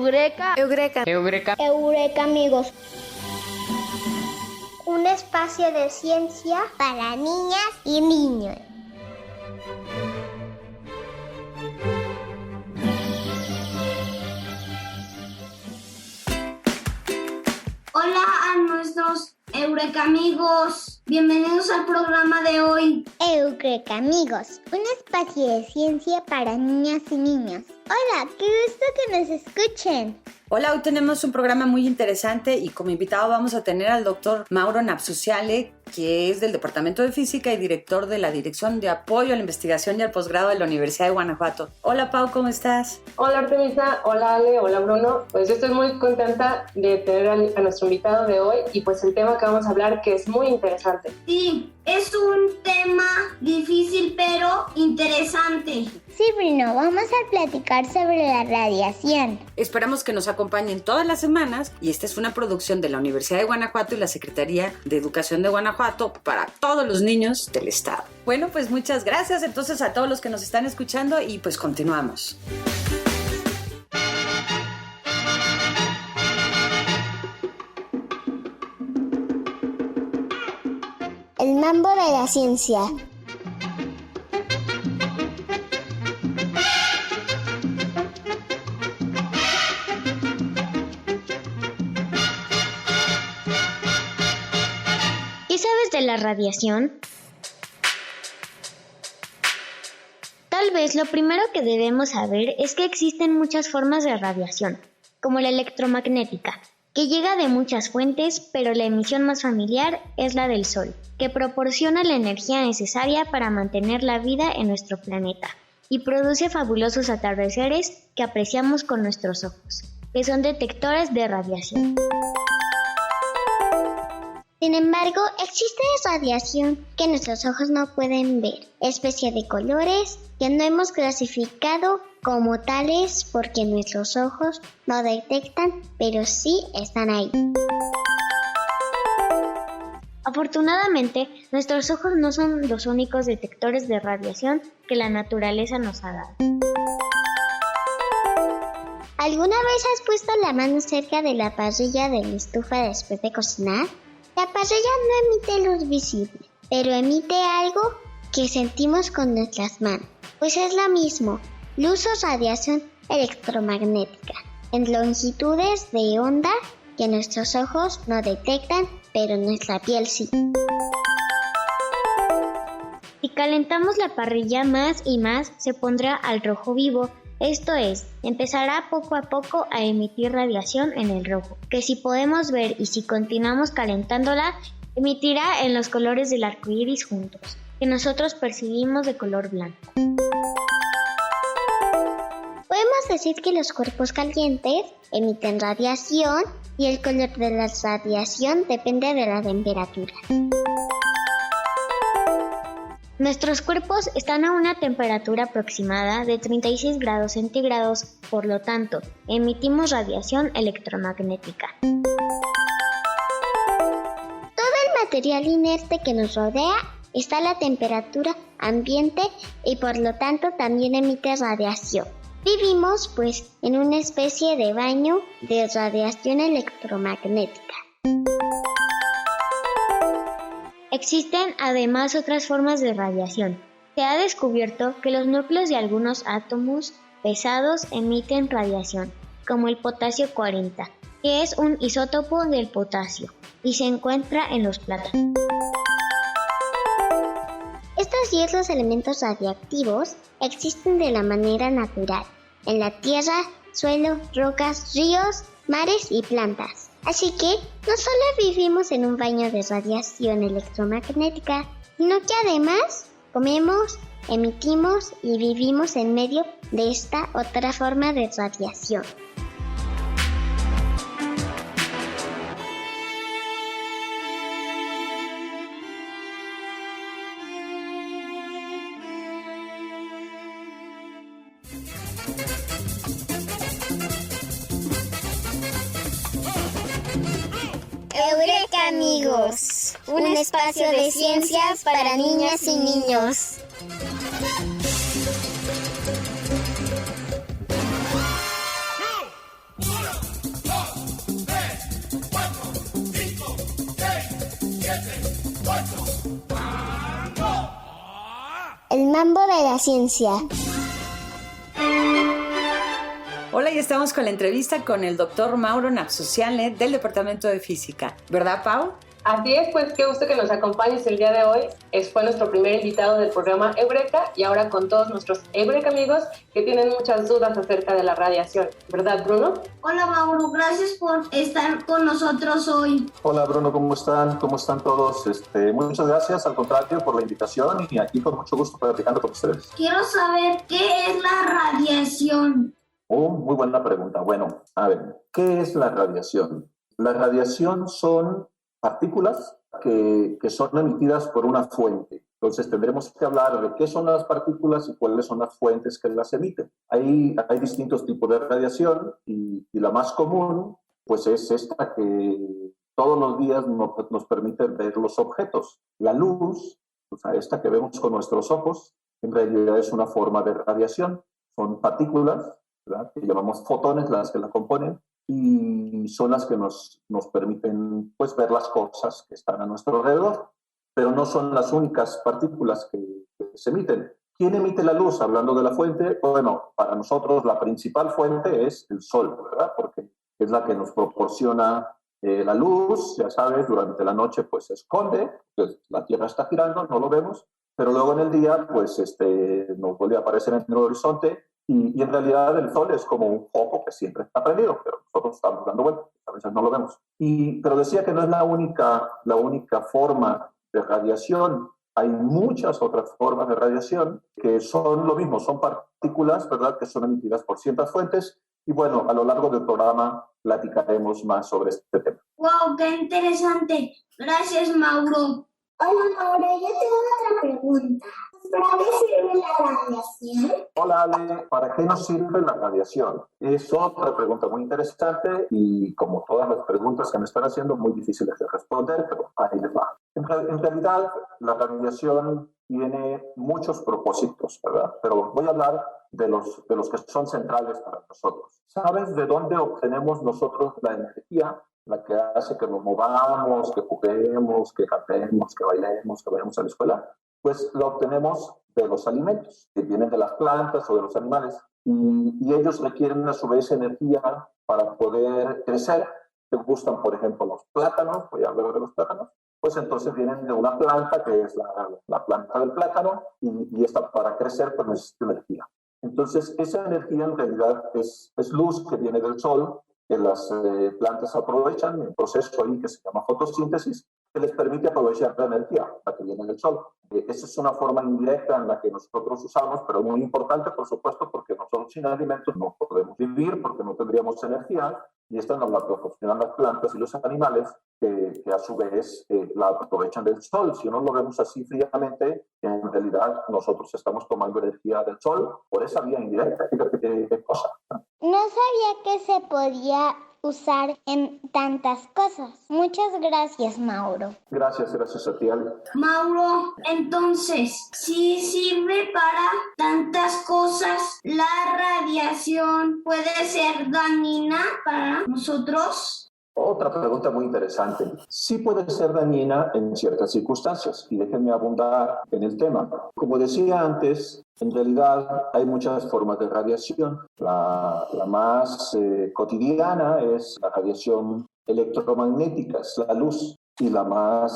Eureka. Eureka. Eureka. Eureka, amigos. Un espacio de ciencia para niñas y niños. Hola a nuestros Eureka amigos, bienvenidos al programa de hoy. Eureka amigos, un espacio de ciencia para niñas y niños. Hola, qué gusto que nos escuchen. Hola, hoy tenemos un programa muy interesante y como invitado vamos a tener al doctor Mauro Napsuciale, que es del Departamento de Física y director de la Dirección de Apoyo a la Investigación y al Posgrado de la Universidad de Guanajuato. Hola Pau, ¿cómo estás? Hola Artemisa, hola Ale, hola Bruno. Pues yo estoy muy contenta de tener a nuestro invitado de hoy y pues el tema que vamos a hablar que es muy interesante. Sí, es un tema difícil pero interesante. Sí, Bruno, vamos a platicar sobre la radiación. Esperamos que nos acompañen todas las semanas y esta es una producción de la Universidad de Guanajuato y la Secretaría de Educación de Guanajuato para todos los niños del estado. Bueno, pues muchas gracias entonces a todos los que nos están escuchando y pues continuamos. El mambo de la ciencia. ¿Qué sabes de la radiación? Tal vez lo primero que debemos saber es que existen muchas formas de radiación, como la electromagnética, que llega de muchas fuentes, pero la emisión más familiar es la del Sol, que proporciona la energía necesaria para mantener la vida en nuestro planeta y produce fabulosos atardeceres que apreciamos con nuestros ojos, que son detectores de radiación. Sin embargo, existe radiación que nuestros ojos no pueden ver, especie de colores que no hemos clasificado como tales porque nuestros ojos no detectan, pero sí están ahí. Afortunadamente, nuestros ojos no son los únicos detectores de radiación que la naturaleza nos ha dado. ¿Alguna vez has puesto la mano cerca de la parrilla de la estufa después de cocinar? La parrilla no emite luz visible, pero emite algo que sentimos con nuestras manos. Pues es lo mismo, luz o radiación electromagnética, en longitudes de onda que nuestros ojos no detectan, pero nuestra piel sí. Si calentamos la parrilla más y más, se pondrá al rojo vivo. Esto es, empezará poco a poco a emitir radiación en el rojo, que si podemos ver y si continuamos calentándola, emitirá en los colores del arco iris juntos, que nosotros percibimos de color blanco. Podemos decir que los cuerpos calientes emiten radiación y el color de la radiación depende de la temperatura. Nuestros cuerpos están a una temperatura aproximada de 36 grados centígrados, por lo tanto, emitimos radiación electromagnética. Todo el material inerte que nos rodea está a la temperatura ambiente y por lo tanto también emite radiación. Vivimos, pues, en una especie de baño de radiación electromagnética. Existen además otras formas de radiación. Se ha descubierto que los núcleos de algunos átomos pesados emiten radiación, como el potasio 40, que es un isótopo del potasio, y se encuentra en los plátanos. Estos 10 elementos radiactivos existen de la manera natural, en la tierra, suelo, rocas, ríos, mares y plantas. Así que no solo vivimos en un baño de radiación electromagnética, sino que además comemos, emitimos y vivimos en medio de esta otra forma de radiación. Eureka amigos, un espacio de ciencias para niñas y niños. mambo de la ciencia. Hola, y estamos con la entrevista con el doctor Mauro Napsuciale del Departamento de Física. ¿Verdad, Pau? Así es, pues qué gusto que nos acompañes el día de hoy. Fue nuestro primer invitado del programa Eureka y ahora con todos nuestros Eureka amigos que tienen muchas dudas acerca de la radiación. ¿Verdad, Bruno? Hola Mauro, gracias por estar con nosotros hoy. Hola Bruno, ¿cómo están? ¿Cómo están todos? Muchas gracias, al contrario, por la invitación y aquí con mucho gusto platicando con ustedes. Quiero saber qué es la radiación. Muy buena pregunta. Bueno, a ver, ¿qué es la radiación? La radiación son partículas que son emitidas por una fuente. Entonces tendremos que hablar de qué son las partículas y cuáles son las fuentes que las emiten. Hay distintos tipos de radiación y la más común pues es esta que todos los días nos permite ver los objetos. La luz, o sea, esta que vemos con nuestros ojos, en realidad es una forma de radiación. Son partículas, ¿verdad?, que llamamos fotones, las que la componen, y son las que nos permiten pues, ver las cosas que están a nuestro alrededor, pero no son las únicas partículas que se emiten. ¿Quién emite la luz? Hablando de la fuente, bueno, para nosotros la principal fuente es el sol, ¿verdad? Porque es la que nos proporciona la luz, ya sabes, durante la noche pues se esconde, pues, la Tierra está girando, no lo vemos, pero luego en el día pues nos vuelve a aparecer en el horizonte. Y en realidad el sol es como un foco que siempre está prendido, pero nosotros estamos dando vueltas, a veces no lo vemos. Pero decía que no es la única forma de radiación. Hay muchas otras formas de radiación que son lo mismo, son partículas, ¿verdad?, que son emitidas por ciertas fuentes. Y bueno, a lo largo del programa platicaremos más sobre este tema. ¡Wow! ¡Qué interesante! Gracias, Mauro. Hola Mauro, yo tengo otra pregunta. ¿Para qué sirve la radiación? Hola Ale, ¿para qué nos sirve la radiación? Es otra pregunta muy interesante y como todas las preguntas que me están haciendo, muy difíciles de responder, pero ahí les va. En realidad, la radiación tiene muchos propósitos, ¿verdad? Pero voy a hablar de los que son centrales para nosotros. ¿Sabes de dónde obtenemos nosotros la energía? La que hace que nos movamos, que juguemos, que cantemos, que bailemos, que vayamos a la escuela, pues la obtenemos de los alimentos, que vienen de las plantas o de los animales. Y ellos requieren a su vez energía para poder crecer. ¿Te gustan, por ejemplo, los plátanos? Voy a hablar de los plátanos. Pues entonces vienen de una planta que es la planta del plátano y esta para crecer pues necesita energía. Entonces esa energía en realidad es luz que viene del sol, que las plantas aprovechan en un proceso ahí que se llama fotosíntesis, que les permite aprovechar la energía, la que viene del sol. Esa es una forma indirecta en la que nosotros usamos, pero muy importante, por supuesto, porque nosotros sin alimentos no podemos vivir, porque no tendríamos energía, y esta nos la proporcionan las plantas y los animales, que a su vez la aprovechan del sol. Si no lo vemos así fríamente, en realidad nosotros estamos tomando energía del sol por esa vía indirecta. Fíjate qué cosa. No sabía que se podía usar en tantas cosas. Muchas gracias, Mauro. Gracias a ti, Ale. Mauro, entonces, si sirve para tantas cosas, ¿la radiación puede ser dañina para nosotros? Otra pregunta muy interesante. Sí puede ser dañina en ciertas circunstancias, y déjenme abundar en el tema. Como decía antes, en realidad hay muchas formas de radiación. La más cotidiana es la radiación electromagnética, es la luz, y la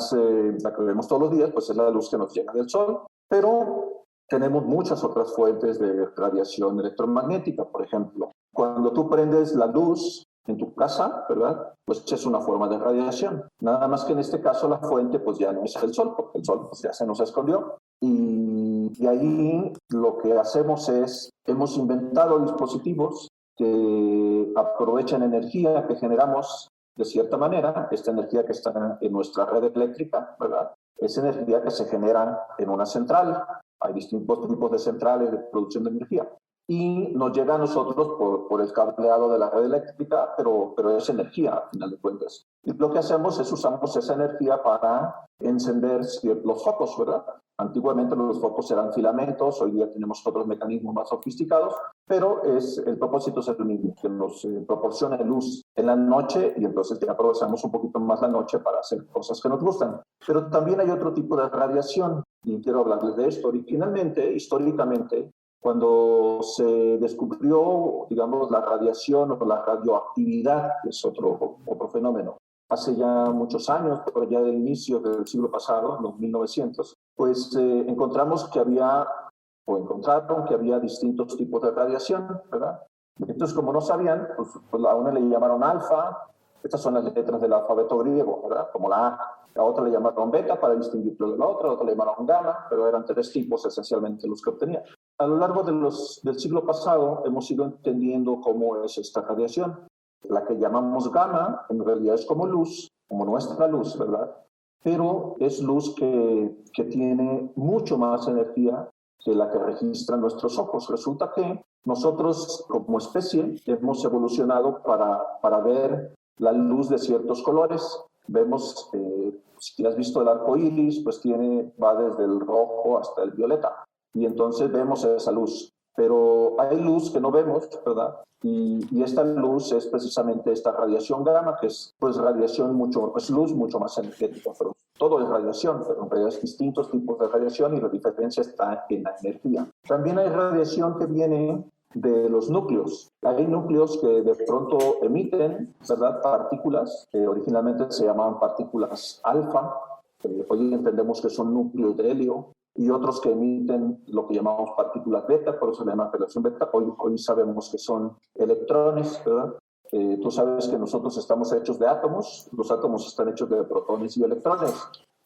que vemos todos los días, pues es la luz que nos llega del sol. Pero tenemos muchas otras fuentes de radiación electromagnética. Por ejemplo, cuando tú prendes la luz en tu casa, ¿verdad?, pues es una forma de radiación. Nada más que en este caso la fuente pues ya no es el sol, porque el sol pues ya se nos escondió. Y ahí lo que hacemos es, hemos inventado dispositivos que aprovechan energía que generamos de cierta manera, esta energía que está en nuestra red eléctrica, ¿verdad?, es energía que se genera en una central. Hay distintos tipos de centrales de producción de energía. y nos llega a nosotros por el cableado de la red eléctrica, pero es energía, al final de cuentas. Y lo que hacemos es usamos esa energía para encender los focos, ¿verdad? Antiguamente los focos eran filamentos, hoy día tenemos otros mecanismos más sofisticados, pero el propósito es el mismo, que nos proporcione luz en la noche y entonces ya aprovechamos un poquito más la noche para hacer cosas que nos gustan. Pero también hay otro tipo de radiación y quiero hablarles de esto. Originalmente, históricamente, cuando se descubrió, digamos, la radiación o la radioactividad, que es otro fenómeno, hace ya muchos años, pero ya del inicio del siglo pasado, en los 1900, pues encontraron que había distintos tipos de radiación, ¿verdad? Entonces, como no sabían, pues a una le llamaron alfa, estas son las letras del alfabeto griego, ¿verdad? Como la A. La otra le llamaron beta para distinguirlo de la otra le llamaron gamma, pero eran 3 tipos esencialmente los que obtenían. A lo largo del siglo pasado hemos ido entendiendo cómo es esta radiación. La que llamamos gamma en realidad es como luz, como nuestra luz, ¿verdad? Pero es luz que tiene mucho más energía que la que registran nuestros ojos. Resulta que nosotros como especie hemos evolucionado para ver la luz de ciertos colores. Vemos, si has visto el arco iris, pues va desde el rojo hasta el violeta. Y entonces vemos esa luz. Pero hay luz que no vemos, ¿verdad? Y esta luz es precisamente esta radiación gamma, que es pues es luz mucho más energética. Pero todo es radiación, pero en realidad hay distintos tipos de radiación y la diferencia está en la energía. También hay radiación que viene de los núcleos. Hay núcleos que de pronto emiten, ¿verdad?, partículas que originalmente se llamaban partículas alfa. Hoy entendemos que son núcleos de helio, y otros que emiten lo que llamamos partículas beta, por eso se llama radiación beta. Hoy sabemos que son electrones, ¿verdad? Tú sabes que nosotros estamos hechos de átomos, los átomos están hechos de protones y electrones,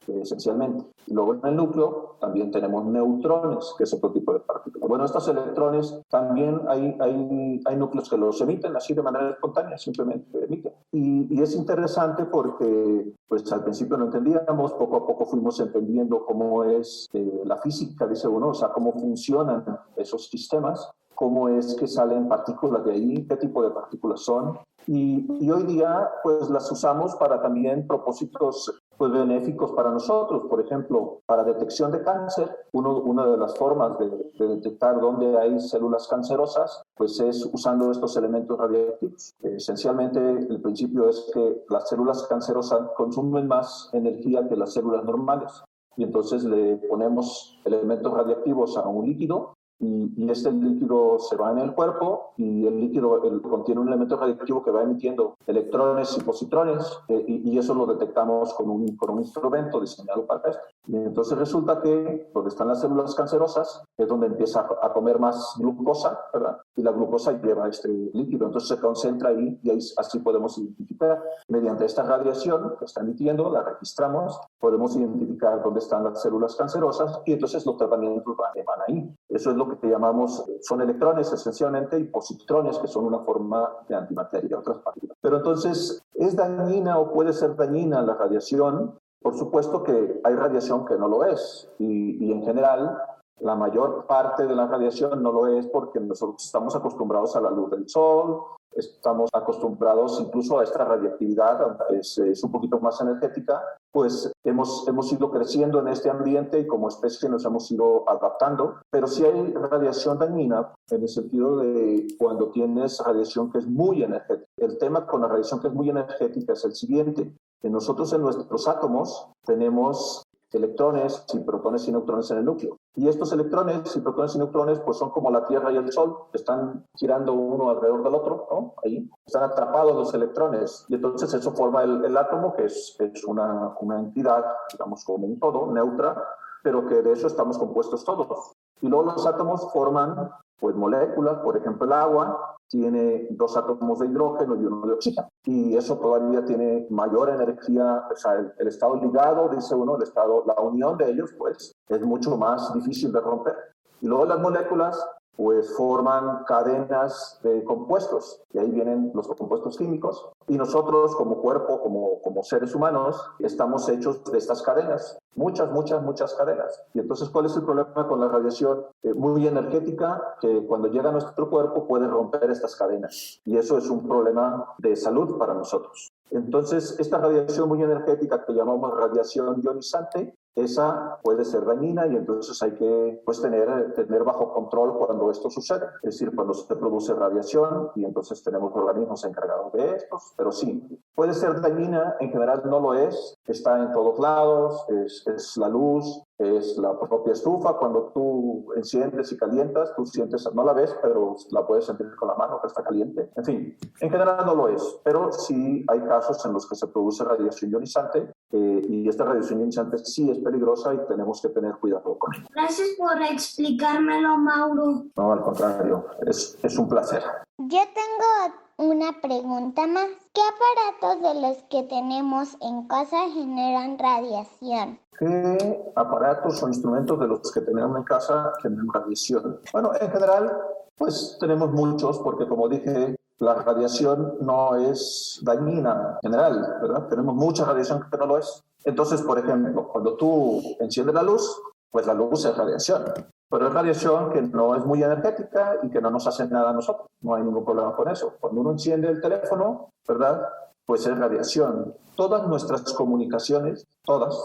esencialmente. Y luego en el núcleo también tenemos neutrones, que es otro tipo de partículas. Bueno, estos electrones también hay núcleos que los emiten así de manera espontánea, simplemente emiten. Y es interesante porque pues al principio no entendíamos, poco a poco fuimos entendiendo cómo es la física, dice uno, o sea, cómo funcionan esos sistemas, cómo es que salen partículas de ahí, qué tipo de partículas son. Y hoy día pues las usamos para también propósitos pues benéficos para nosotros. Por ejemplo, para detección de cáncer, una de las formas de detectar dónde hay células cancerosas pues es usando estos elementos radiactivos. Esencialmente el principio es que las células cancerosas consumen más energía que las células normales y entonces le ponemos elementos radiactivos a un líquido y este líquido se va en el cuerpo y el líquido contiene un elemento radiactivo que va emitiendo electrones y positrones y eso lo detectamos con un instrumento diseñado para esto. Y entonces resulta que donde están las células cancerosas es donde empieza a comer más glucosa, ¿verdad? Y la glucosa lleva este líquido, entonces se concentra ahí y así podemos identificar. Mediante esta radiación que está emitiendo, la registramos, podemos identificar dónde están las células cancerosas y entonces los tratamientos van ahí. Eso es lo que llamamos, son electrones esencialmente y positrones, que son una forma de antimateria, otras partículas. Pero entonces, ¿es dañina o puede ser dañina la radiación? Por supuesto que hay radiación que no lo es y en general la mayor parte de la radiación no lo es porque nosotros estamos acostumbrados a la luz del sol, estamos acostumbrados incluso a esta radioactividad, aunque es un poquito más energética, pues hemos ido creciendo en este ambiente y como especie nos hemos ido adaptando. Pero sí hay radiación dañina en el sentido de cuando tienes radiación que es muy energética. El tema con la radiación que es muy energética es el siguiente. Nosotros en nuestros átomos tenemos electrones y protones y neutrones en el núcleo. Y estos electrones y protones y neutrones pues son como la Tierra y el Sol, están girando uno alrededor del otro, ¿no? Ahí están atrapados los electrones y entonces eso forma el átomo, que es una entidad, digamos, como un todo, neutra, pero que de eso estamos compuestos todos. Y luego los átomos forman pues moléculas, por ejemplo el agua tiene 2 átomos de hidrógeno y 1 de oxígeno. Y eso todavía tiene mayor energía, o sea, el estado ligado, dice uno, la unión de ellos, pues, es mucho más difícil de romper. Y luego las moléculas pues forman cadenas de compuestos, y ahí vienen los compuestos químicos, y nosotros como cuerpo, como seres humanos, estamos hechos de estas cadenas, muchas cadenas. Y entonces, ¿cuál es el problema con la radiación muy energética? Que cuando llega a nuestro cuerpo puede romper estas cadenas, y eso es un problema de salud para nosotros. Entonces, esta radiación muy energética que llamamos radiación ionizante, esa puede ser dañina y entonces hay que tener bajo control cuando esto sucede. Es decir, cuando se produce radiación y entonces tenemos organismos encargados de estos, pero sí, puede ser dañina, en general no lo es, está en todos lados, es la luz, es la propia estufa. Cuando tú enciendes y calientas, tú sientes, no la ves, pero la puedes sentir con la mano que está caliente. En fin, en general no lo es, pero sí hay casos en los que se produce radiación ionizante y esta radiación ionizante sí es peligrosa y tenemos que tener cuidado con ella. Gracias por explicármelo, Mauro. No, al contrario, es un placer. Yo tengo una pregunta más. ¿Qué aparatos de los que tenemos en casa generan radiación? ¿Qué aparatos o instrumentos de los que tenemos en casa generan radiación? Bueno, en general, pues tenemos muchos, porque como dije, la radiación no es dañina en general, ¿verdad? Tenemos mucha radiación que no lo es. Entonces, por ejemplo, cuando tú enciendes la luz, pues la luz es radiación. Pero es radiación que no es muy energética y que no nos hace nada a nosotros. No hay ningún problema con eso. Cuando uno enciende el teléfono, ¿verdad? Pues es radiación. Todas nuestras comunicaciones, todas,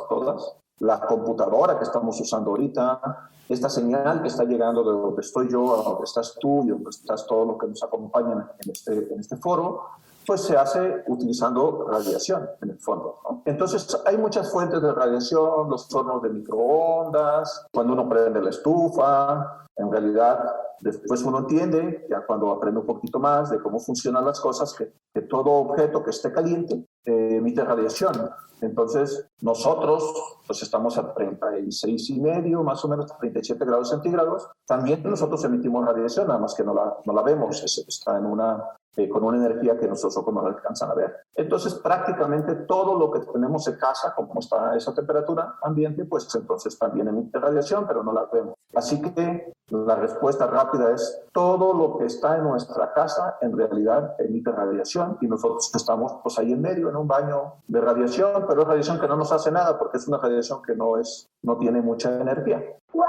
la computadora que estamos usando ahorita, esta señal que está llegando de donde estoy yo a donde estás tú y donde estás todos los que nos acompañan en este foro, pues se hace utilizando radiación en el fondo, ¿no? Entonces hay muchas fuentes de radiación, los hornos de microondas, cuando uno prende la estufa, en realidad después uno entiende, ya cuando aprende un poquito más de cómo funcionan las cosas, que todo objeto que esté caliente emite radiación. Entonces nosotros pues estamos a 36,5, más o menos 37 grados centígrados. También nosotros emitimos radiación, nada más que no la vemos, está con una energía que nuestros ojos no alcanzan a ver. Entonces prácticamente todo lo que tenemos en casa, como está esa temperatura ambiente, pues entonces también emite radiación, pero no la vemos. Así que la respuesta rápida es: todo lo que está en nuestra casa en realidad emite radiación y nosotros estamos pues ahí en medio, en un baño de radiación, pero es radiación que no nos hace nada porque es una radiación que no tiene mucha energía. ¡Wow!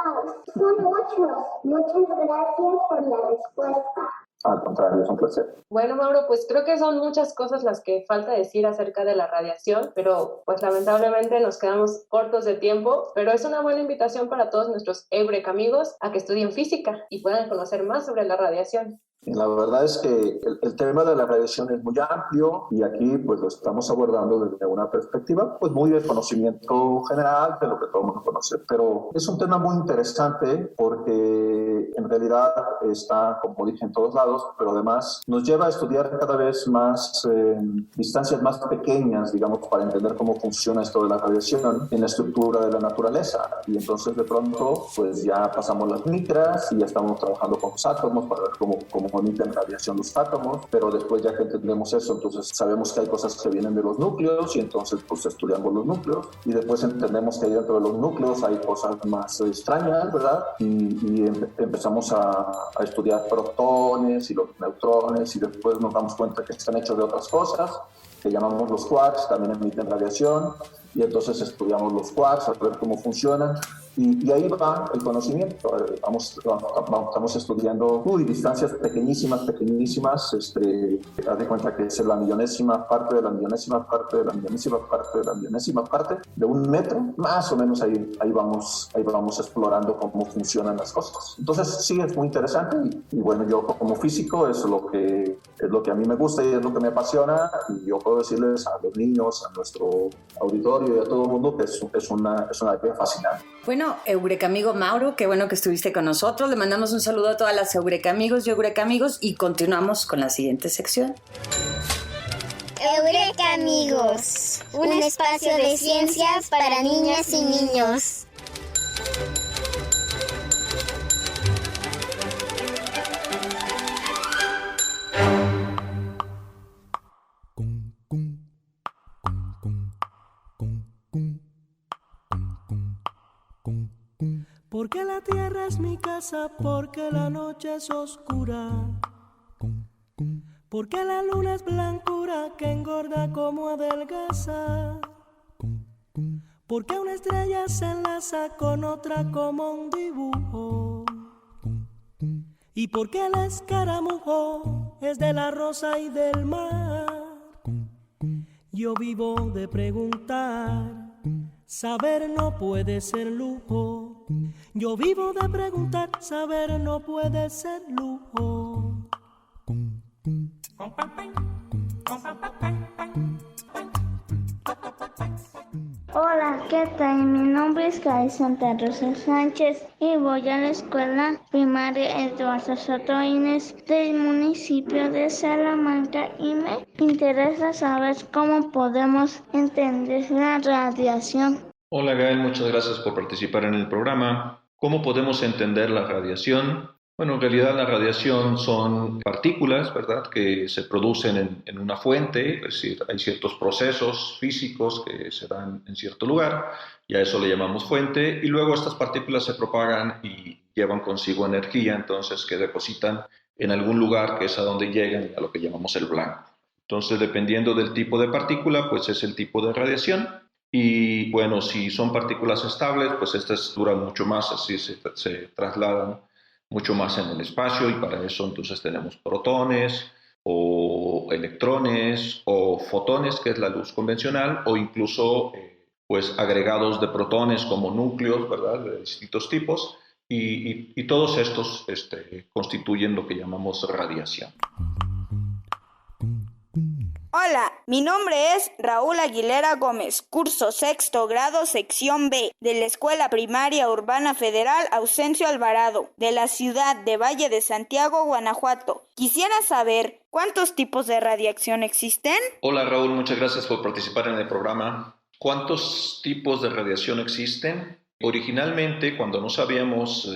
Son muchos. Muchas gracias por la respuesta. Al contrario, es un placer. Bueno, Mauro, pues creo que son muchas cosas las que falta decir acerca de la radiación, pero pues lamentablemente nos quedamos cortos de tiempo, pero es una buena invitación para todos nuestros Eureka amigos a que estudien física y puedan conocer más sobre la radiación. La verdad es que el tema de la radiación es muy amplio y aquí pues lo estamos abordando desde una perspectiva pues muy de conocimiento general de lo que todo el mundo conoce, pero es un tema muy interesante porque en realidad está, como dije, en todos lados, pero además nos lleva a estudiar cada vez más distancias más pequeñas, digamos, para entender cómo funciona esto de la radiación en la estructura de la naturaleza. Y entonces de pronto pues ya pasamos las micras y ya estamos trabajando con los átomos para ver cómo emiten radiación los átomos, pero después ya que entendemos eso, entonces sabemos que hay cosas que vienen de los núcleos y entonces pues estudiamos los núcleos y después entendemos que ahí dentro de los núcleos hay cosas más extrañas, ¿verdad? Y empezamos a estudiar protones y los neutrones y después nos damos cuenta que están hechos de otras cosas que llamamos los quarks, también emiten radiación y entonces estudiamos los quarks a ver cómo funcionan. Y ahí va el conocimiento. Estamos estudiando distancias pequeñísimas. Haz de cuenta que es la millonésima parte de la millonésima parte de la millonésima parte de la millonésima parte de 1 metro. Más o menos ahí vamos explorando cómo funcionan las cosas. Entonces sí, es muy interesante y bueno, yo como físico es lo que a mí me gusta y es lo que me apasiona y yo puedo decirles a los niños, a nuestro auditorio y a todo el mundo que es una área fascinante. Bueno, Eureka amigo Mauro, qué bueno que estuviste con nosotros. Le mandamos un saludo a todas las Eureka amigos y Eureka amigos y continuamos con la siguiente sección. Eureka amigos, un espacio de ciencias para niñas y niños. ¿Por Porque la tierra es mi casa, porque la noche es oscura, porque la luna es blancura que engorda como adelgaza, porque una estrella se enlaza con otra como un dibujo, y porque el escaramujo es de la rosa y del mar. Yo vivo de preguntar, saber no puede ser lujo. Yo vivo de preguntar, saber no puede ser lujo. Hola, ¿qué tal? Mi nombre es Cari Santa Rosa Sánchez y voy a la escuela primaria Eduardo Soto Inés del municipio de Salamanca y me interesa saber cómo podemos entender la radiación. Hola Gael, muchas gracias por participar en el programa. ¿Cómo podemos entender la radiación? Bueno, en realidad la radiación son partículas, ¿verdad?, que se producen en una fuente, es decir, hay ciertos procesos físicos que se dan en cierto lugar, y a eso le llamamos fuente, y luego estas partículas se propagan y llevan consigo energía, entonces que depositan en algún lugar que es a donde llegan, a lo que llamamos el blanco. Entonces, dependiendo del tipo de partícula, pues es el tipo de radiación. Y bueno, si son partículas estables, pues estas duran mucho más, así se trasladan mucho más en el espacio, y para eso entonces tenemos protones o electrones o fotones, que es la luz convencional, o incluso pues agregados de protones como núcleos, ¿verdad?, de distintos tipos, y todos estos constituyen lo que llamamos radiación. Hola, mi nombre es Raúl Aguilera Gómez, curso 6º grado, sección B, de la Escuela Primaria Urbana Federal Ausencio Alvarado, de la ciudad de Valle de Santiago, Guanajuato. Quisiera saber, ¿cuántos tipos de radiación existen? Hola Raúl, muchas gracias por participar en el programa. ¿Cuántos tipos de radiación existen? Originalmente, cuando no sabíamos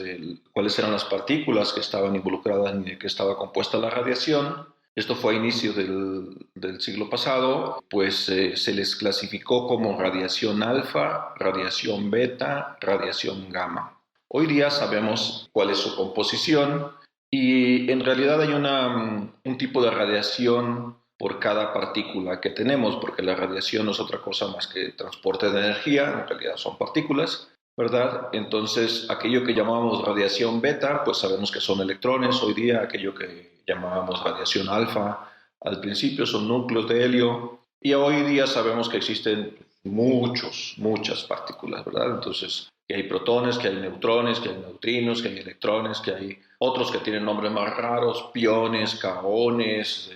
cuáles eran las partículas que estaban involucradas ni de qué estaba compuesta la radiación, esto fue a inicio del siglo pasado, pues se les clasificó como radiación alfa, radiación beta, radiación gamma. Hoy día sabemos cuál es su composición y en realidad hay un tipo de radiación por cada partícula que tenemos, porque la radiación no es otra cosa más que transporte de energía, en realidad son partículas, ¿verdad? Entonces, aquello que llamábamos radiación beta, pues sabemos que son electrones. Hoy día, aquello que llamábamos radiación alfa, al principio son núcleos de helio, y hoy día sabemos que existen muchas partículas, ¿verdad? Entonces, que hay protones, que hay neutrones, que hay neutrinos, que hay electrones, que hay otros que tienen nombres más raros, piones, kaones,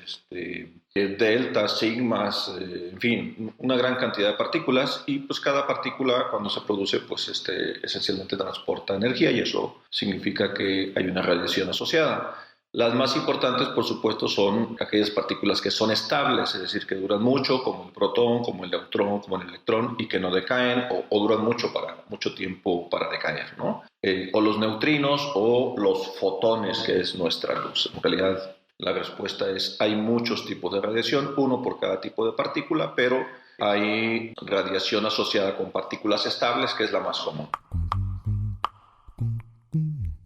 deltas, sigmas, en fin, una gran cantidad de partículas, y pues cada partícula cuando se produce pues esencialmente transporta energía, y eso significa que hay una radiación asociada. Las más importantes, por supuesto, son aquellas partículas que son estables, es decir, que duran mucho, como el protón, como el neutrón, como el electrón, y que no decaen o duran mucho tiempo para decaer, ¿no? O los neutrinos o los fotones, que es nuestra luz. En realidad, la respuesta es: hay muchos tipos de radiación, uno por cada tipo de partícula, pero hay radiación asociada con partículas estables, que es la más común.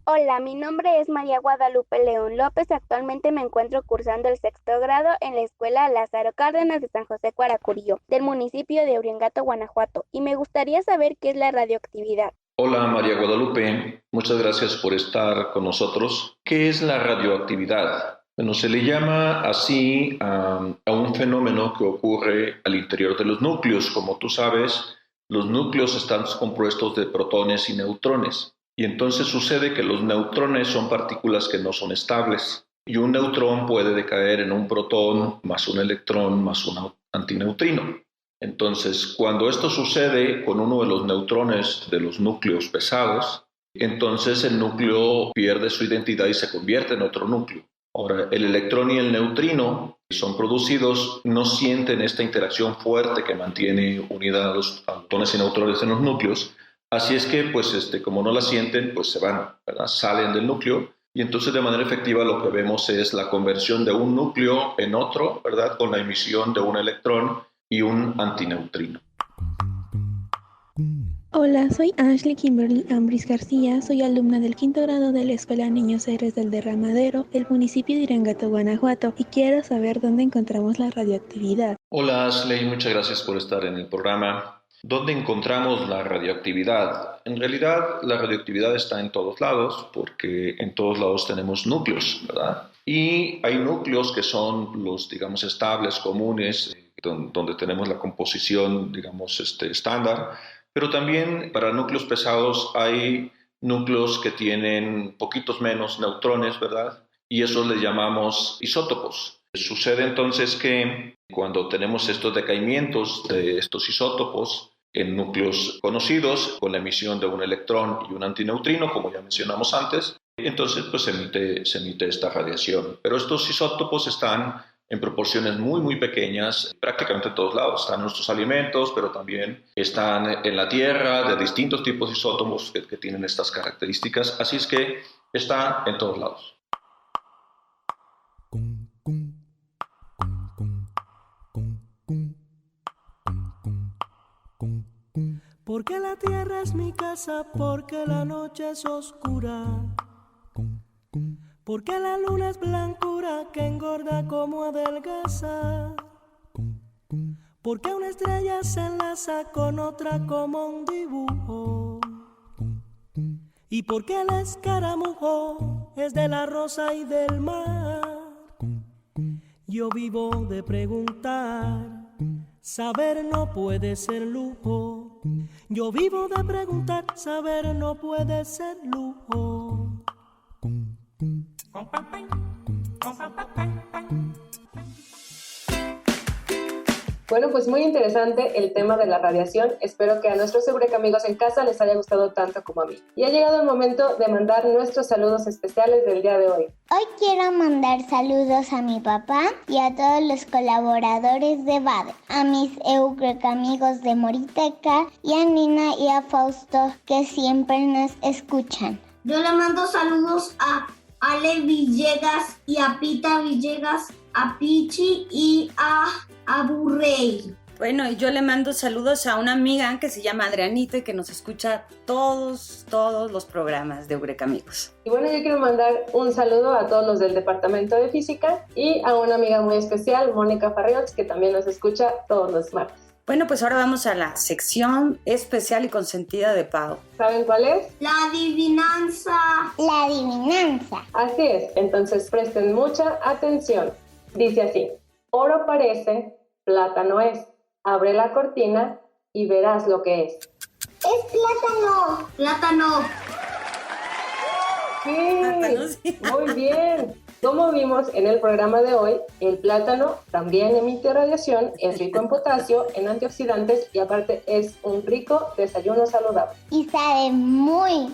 Hola, mi nombre es María Guadalupe León López. Actualmente me encuentro cursando el 6º grado en la Escuela Lázaro Cárdenas de San José Cuaracurío, del municipio de Uriangato, Guanajuato, y me gustaría saber qué es la radioactividad. Hola María Guadalupe, muchas gracias por estar con nosotros. ¿Qué es la radioactividad? Bueno, se le llama así a un fenómeno que ocurre al interior de los núcleos. Como tú sabes, los núcleos están compuestos de protones y neutrones. Y entonces sucede que los neutrones son partículas que no son estables. Y un neutrón puede decaer en un protón más un electrón más un antineutrino. Entonces, cuando esto sucede con uno de los neutrones de los núcleos pesados, entonces el núcleo pierde su identidad y se convierte en otro núcleo. Ahora, el electrón y el neutrino son producidos, no sienten esta interacción fuerte que mantiene unida a los protones y neutrones en los núcleos. Así es que, pues, como no la sienten, pues se van, ¿verdad? Salen del núcleo, y entonces de manera efectiva lo que vemos es la conversión de un núcleo en otro, ¿verdad? Con la emisión de un electrón y un antineutrino. Hola, soy Ashley Kimberly Ambris García, soy alumna del 5º grado de la Escuela Niños Héroes del Derramadero, del municipio de Uriangato, Guanajuato, y quiero saber dónde encontramos la radioactividad. Hola Ashley, muchas gracias por estar en el programa. ¿Dónde encontramos la radioactividad? En realidad la radioactividad está en todos lados, porque en todos lados tenemos núcleos, ¿verdad? Y hay núcleos que son los, digamos, estables, comunes, donde tenemos la composición, digamos, estándar. Pero también para núcleos pesados hay núcleos que tienen poquitos menos neutrones, ¿verdad? Y eso les llamamos isótopos. Sucede entonces que cuando tenemos estos decaimientos de estos isótopos en núcleos conocidos, con la emisión de un electrón y un antineutrino, como ya mencionamos antes, entonces pues se emite esta radiación. Pero estos isótopos están en proporciones muy pequeñas, prácticamente en todos lados. Están en nuestros alimentos, pero también están en la Tierra, de distintos tipos de isótopos que tienen estas características. Así es que está en todos lados. Porque la tierra es mi casa, porque la noche es oscura. Porque la luna es blancura que engorda como adelgaza. Porque una estrella se enlaza con otra como un dibujo. Y porque el escaramujo es de la rosa y del mar. Yo vivo de preguntar, saber no puede ser lujo. Yo vivo de preguntar, saber no puede ser lujo. Bueno, pues muy interesante el tema de la radiación. Espero que a nuestros Eureka amigos en casa les haya gustado tanto como a mí. Y ha llegado el momento de mandar nuestros saludos especiales del día de hoy. Hoy quiero mandar saludos a mi papá y a todos los colaboradores de VADE, a mis Eureka amigos de Moriteca y a Nina y a Fausto que siempre nos escuchan. Yo le mando saludos a Ale Villegas y a Pita Villegas, a Pichi y a Burrey. Bueno, y yo le mando saludos a una amiga que se llama Adrianita y que nos escucha todos los programas de Eureka Amigos. Y bueno, yo quiero mandar un saludo a todos los del Departamento de Física y a una amiga muy especial, Mónica Farriots, que también nos escucha todos los martes. Bueno, pues ahora vamos a la sección especial y consentida de Pau. ¿Saben cuál es? La adivinanza. La adivinanza. Así es, entonces presten mucha atención. Dice así: oro parece, plata no es. Abre la cortina y verás lo que es. ¡Es plátano! ¡Plátano! Sí, muy bien. Como vimos en el programa de hoy, el plátano también emite radiación, es rico en potasio, en antioxidantes y aparte es un rico desayuno saludable. Y sabe muy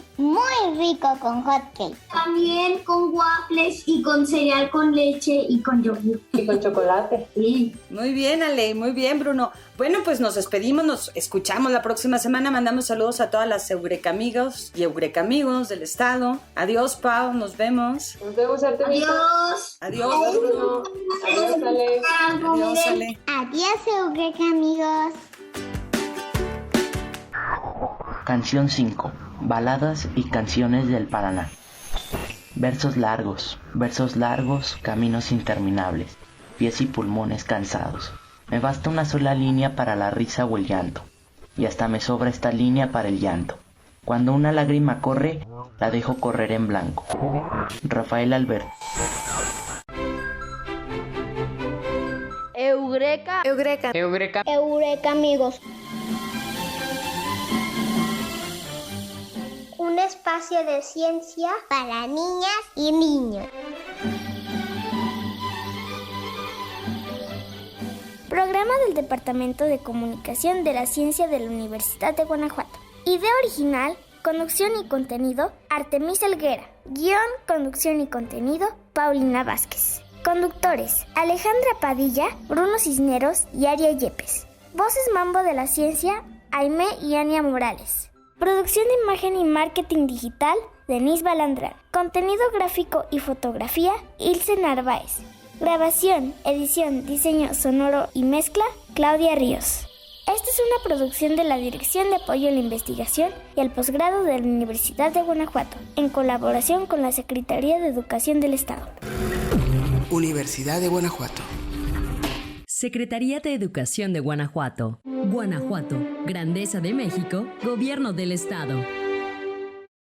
rico con hot cake. También con waffles y con cereal con leche y con yogur. Y con chocolate. Sí. Muy bien, Ale, muy bien, Bruno. Bueno, pues nos despedimos, nos escuchamos la próxima semana. Mandamos saludos a todas las Eureka amigos y Eureka amigos del estado. Adiós, Pau, nos vemos. Nos vemos, Artemisa. Adiós. Adiós, Bruno. Adiós, Ale. Adiós, Ale. Adiós, Eureka amigos. Canción 5. Baladas y canciones del Paraná. Versos largos, caminos interminables, pies y pulmones cansados. Me basta una sola línea para la risa o el llanto, y hasta me sobra esta línea para el llanto. Cuando una lágrima corre, la dejo correr en blanco. Rafael Alberto. Eureka. Eureka. Eureka. Eureka amigos. Un espacio de ciencia para niñas y niños. Programa del Departamento de Comunicación de la Ciencia de la Universidad de Guanajuato. Idea original, conducción y contenido, Artemisa Helguera. Guión, conducción y contenido, Paulina Vázquez. Conductores, Alejandra Padilla, Bruno Cisneros y Aria Yepes. Voces Mambo de la Ciencia, Aimé y Ania Morales. Producción de imagen y marketing digital, Denise Balandrán. Contenido gráfico y fotografía, Ilse Narváez. Grabación, edición, diseño sonoro y mezcla, Claudia Ríos. Esta es una producción de la Dirección de Apoyo a la Investigación y al Posgrado de la Universidad de Guanajuato, en colaboración con la Secretaría de Educación del Estado. Universidad de Guanajuato. Secretaría de Educación de Guanajuato. Guanajuato, Grandeza de México, Gobierno del Estado.